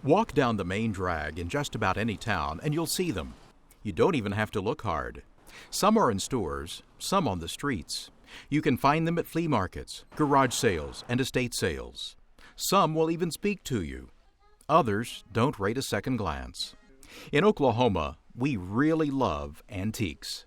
Walk down the main drag in just about any town and you'll see them. You don't even have to look hard. Some are in stores, some on the streets. You can find them at flea markets, garage sales, and estate sales. Some will even speak to you. Others don't rate a second glance. In Oklahoma, we really love antiques.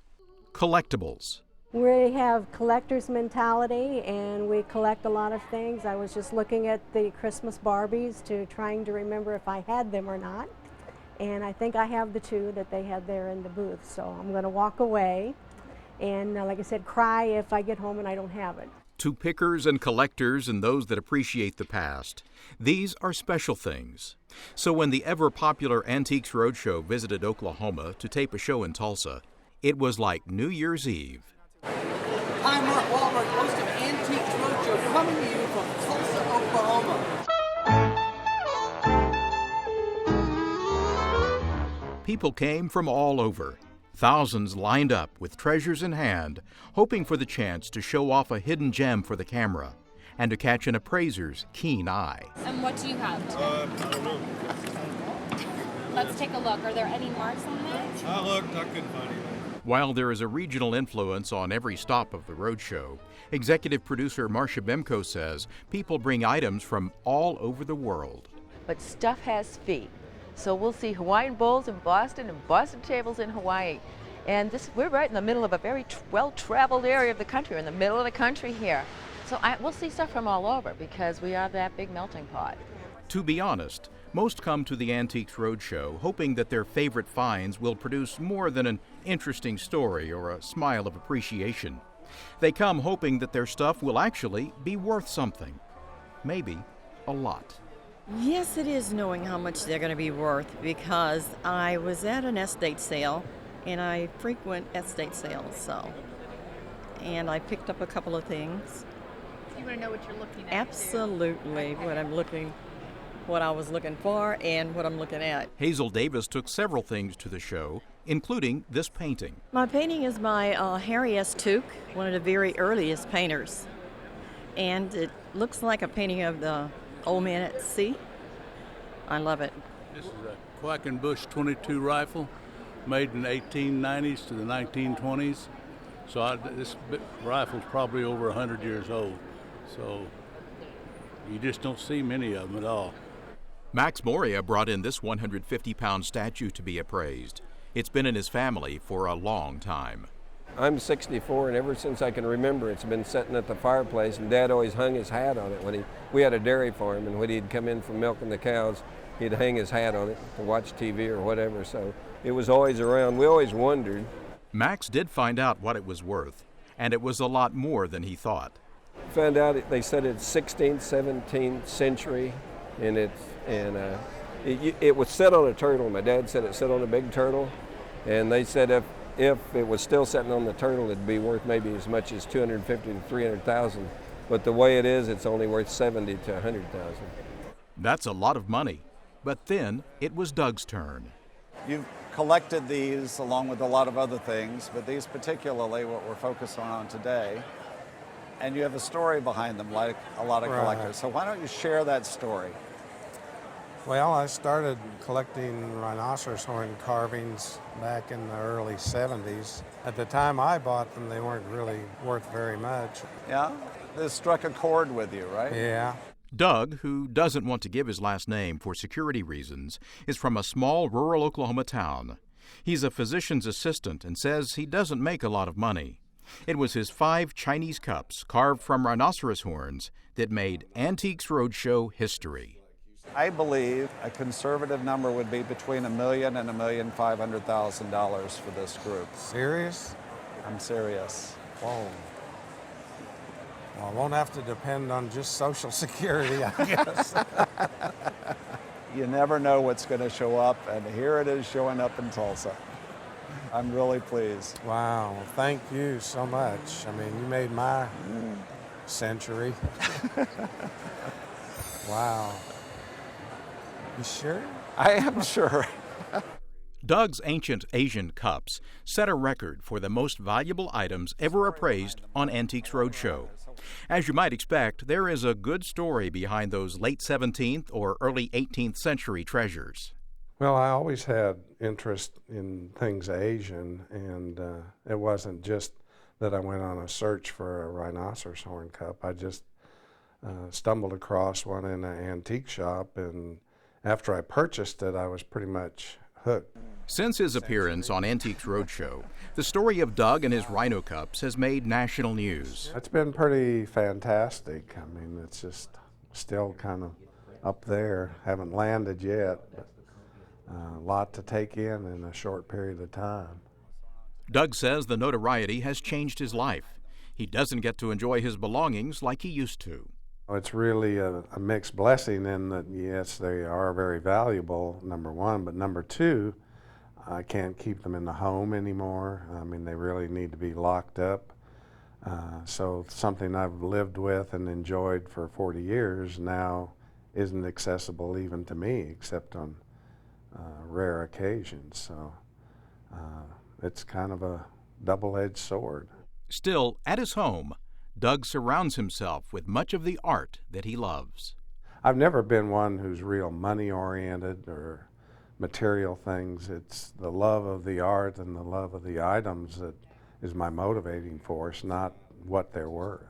Collectibles. We have collector's mentality and we collect a lot of things. I was just looking at the Christmas Barbies trying to remember if I had them or not. And I think I have the two that they had there in the booth. So I'm going to walk away and, like I said, cry if I get home and I don't have it. To pickers and collectors and those that appreciate the past, these are special things. So when the ever-popular Antiques Roadshow visited Oklahoma to tape a show in Tulsa, it was like New Year's Eve. Hi, Mark Wahlberg, host of Antiques Roadshow, coming to you from Tulsa, Oklahoma. People came from all over. Thousands lined up with treasures in hand, hoping for the chance to show off a hidden gem for the camera and to catch an appraiser's keen eye. And what do you have today? I don't know. Let's take a look. Are there any marks on that? I looked, I couldn't find anything. While there is a regional influence on every stop of the roadshow, executive producer Marcia Bemko says people bring items from all over the world. But stuff has feet. So we'll see Hawaiian bowls in Boston and Boston tables in Hawaii. And we're right in the middle of a very well-traveled area of the country. We're in the middle of the country here. So we'll see stuff from all over because we are that big melting pot. To be honest, most come to the Antiques Roadshow hoping that their favorite finds will produce more than an interesting story or a smile of appreciation. They come hoping that their stuff will actually be worth something. Maybe a lot. Yes, it is knowing how much they're going to be worth because I was at an estate sale and I frequent estate sales, and I picked up a couple of things. You want to know what you're looking at? Absolutely, what I was looking for and what I'm looking at. Hazel Davis took several things to the show, including this painting. My painting is by Harry S. Tuke, one of the very earliest painters. And it looks like a painting of the old man at sea. I love it. This is a Quackenbush 22 rifle made in the 1890s to the 1920s. So this rifle's probably over 100 years old. So you just don't see many of them at all. Max Moria brought in this 150-pound statue to be appraised. It's been in his family for a long time. I'm 64, and ever since I can remember, it's been sitting at the fireplace, and Dad always hung his hat on it. We had a dairy farm, and when he'd come in from milking the cows, he'd hang his hat on it to watch TV or whatever, so it was always around. We always wondered. Max did find out what it was worth, and it was a lot more than he thought. Found out they said it's 16th, 17th century, and it was set on a turtle. My dad said it set on a big turtle, and they said if it was still sitting on the turtle, it'd be worth maybe as much as $250,000 to $300,000. But the way it is, it's only worth $70,000 to $100,000. That's a lot of money. But then it was Doug's turn. You've collected these along with a lot of other things, but these particularly what we're focused on today. And you have a story behind them, like a lot of collectors. So why don't you share that story? Well, I started collecting rhinoceros horn carvings back in the early 70s. At the time I bought them, they weren't really worth very much. Yeah? This struck a chord with you, right? Yeah. Doug, who doesn't want to give his last name for security reasons, is from a small rural Oklahoma town. He's a physician's assistant and says he doesn't make a lot of money. It was his 5 Chinese cups carved from rhinoceros horns that made Antiques Roadshow history. I believe a conservative number would be between $1 million and $1,500,000 for this group. Serious? I'm serious. Whoa. Well, I won't have to depend on just Social Security, I guess. You never know what's going to show up, and here it is showing up in Tulsa. I'm really pleased. Wow, thank you so much. I mean, you made my century. Wow. You sure? I am sure. Doug's ancient Asian cups set a record for the most valuable items ever appraised on Antiques Roadshow. As you might expect, there is a good story behind those late 17th or early 18th century treasures. Well, I always had interest in things Asian, and it wasn't just that I went on a search for a rhinoceros horn cup. I just stumbled across one in an antique shop, and after I purchased it, I was pretty much hooked. Since his appearance on Antiques Roadshow, the story of Doug and his rhino cups has made national news. It's been pretty fantastic. I mean, it's just still kind of up there. Haven't landed yet, but a lot to take in a short period of time. Doug says the notoriety has changed his life. He doesn't get to enjoy his belongings like he used to. It's really a mixed blessing in that, yes, they are very valuable, number one, but number two, I can't keep them in the home anymore. I mean, they really need to be locked up. So something I've lived with and enjoyed for 40 years now isn't accessible even to me, except on rare occasions. So it's kind of a double-edged sword. Still, at his home, Doug surrounds himself with much of the art that he loves. I've never been one who's real money-oriented or material things. It's the love of the art and the love of the items that is my motivating force, not what they're worth.